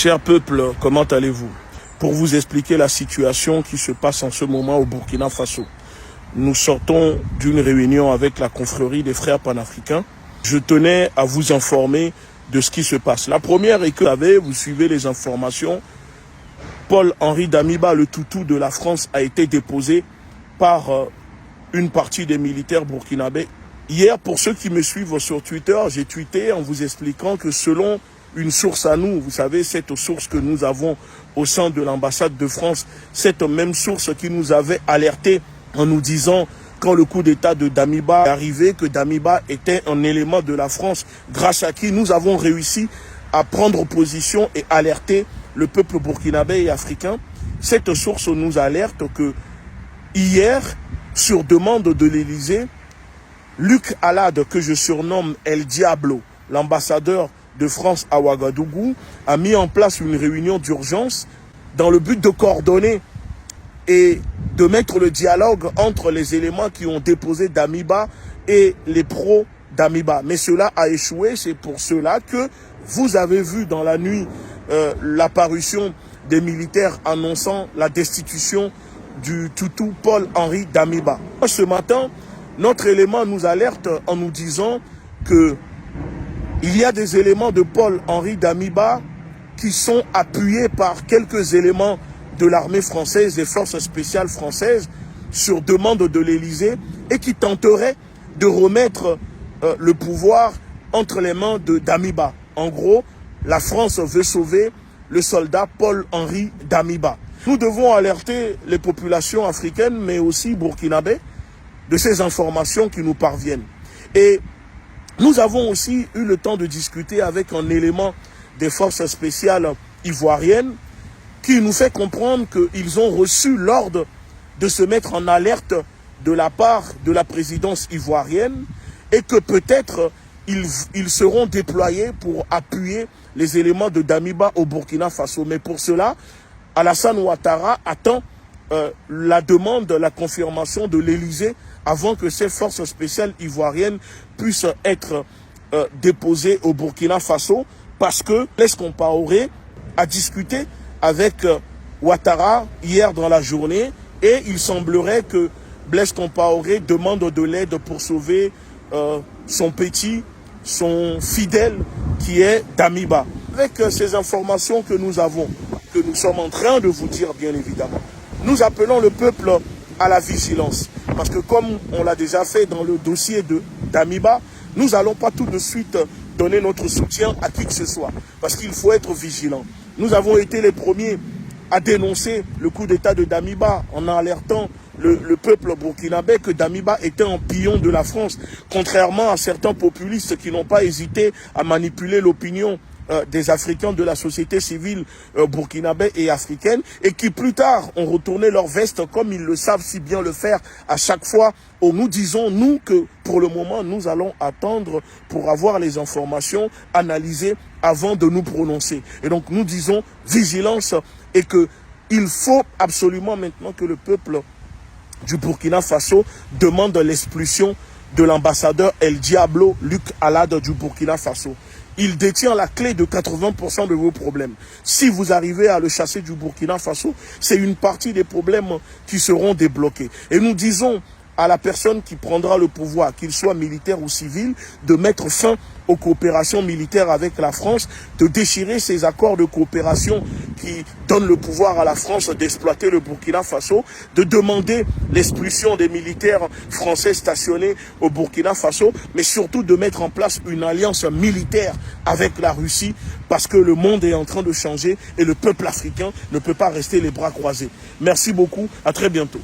Cher peuple, comment allez-vous? Pour vous expliquer la situation qui se passe en ce moment au Burkina Faso. Nous sortons d'une réunion avec la confrérie des frères panafricains. Je tenais à vous informer de ce qui se passe. La première est que vous suivez les informations. Paul-Henri Damiba, le toutou de la France, a été déposé par une partie des militaires burkinabés. Hier, pour ceux qui me suivent sur Twitter, j'ai tweeté en vous expliquant que selon une source à nous, vous savez, cette source que nous avons au sein de l'ambassade de France, cette même source qui nous avait alerté en nous disant, quand le coup d'état de Damiba est arrivé, que Damiba était un élément de la France, grâce à qui nous avons réussi à prendre position et alerter le peuple burkinabé et africain. Cette source nous alerte que hier, sur demande de l'Élysée, Luc Alade, que je surnomme El Diablo, l'ambassadeur de France à Ouagadougou, a mis en place une réunion d'urgence dans le but de coordonner et de mettre le dialogue entre les éléments qui ont déposé Damiba et les pros Damiba. Mais cela a échoué, c'est pour cela que vous avez vu dans la nuit l'apparition des militaires annonçant la destitution du toutou Paul-Henri Damiba. Ce matin, notre élément nous alerte en nous disant que il y a des éléments de Paul-Henri Damiba qui sont appuyés par quelques éléments de l'armée française, des forces spéciales françaises, sur demande de l'Élysée, et qui tenteraient de remettre le pouvoir entre les mains de Damiba. En gros, la France veut sauver le soldat Paul-Henri Damiba. Nous devons alerter les populations africaines, mais aussi burkinabées, de ces informations qui nous parviennent. Et nous avons aussi eu le temps de discuter avec un élément des forces spéciales ivoiriennes qui nous fait comprendre qu'ils ont reçu l'ordre de se mettre en alerte de la part de la présidence ivoirienne et que peut-être ils seront déployés pour appuyer les éléments de Damiba au Burkina Faso. Mais pour cela, Alassane Ouattara attend la demande, la confirmation de l'Élysée avant que ces forces spéciales ivoiriennes puissent être déposées au Burkina Faso, parce que Blaise Compaoré a discuté avec Ouattara hier dans la journée et il semblerait que Blaise Compaoré demande de l'aide pour sauver son petit, son fidèle qui est Damiba. Avec ces informations que nous avons, que nous sommes en train de vous dire bien évidemment, nous appelons le peuple à la vigilance. Parce que comme on l'a déjà fait dans le dossier de Damiba, nous n'allons pas tout de suite donner notre soutien à qui que ce soit. Parce qu'il faut être vigilant. Nous avons été les premiers à dénoncer le coup d'état de Damiba en alertant le peuple burkinabé que Damiba était un pion de la France, contrairement à certains populistes qui n'ont pas hésité à manipuler l'opinion des Africains de la société civile burkinabé et africaine, et qui plus tard ont retourné leur veste comme ils le savent si bien le faire à chaque fois où nous disons, nous, que pour le moment, nous allons attendre pour avoir les informations analysées avant de nous prononcer. Et donc nous disons vigilance et que il faut absolument maintenant que le peuple du Burkina Faso demande l'expulsion de l'ambassadeur El Diablo Luc Alade du Burkina Faso. Il détient la clé de 80% de vos problèmes. Si vous arrivez à le chasser du Burkina Faso, c'est une partie des problèmes qui seront débloqués. Et nous disons à la personne qui prendra le pouvoir, qu'il soit militaire ou civil, de mettre fin aux coopérations militaires avec la France, de déchirer ces accords de coopération qui donnent le pouvoir à la France d'exploiter le Burkina Faso, de demander l'expulsion des militaires français stationnés au Burkina Faso, mais surtout de mettre en place une alliance militaire avec la Russie, parce que le monde est en train de changer et le peuple africain ne peut pas rester les bras croisés. Merci beaucoup, à très bientôt.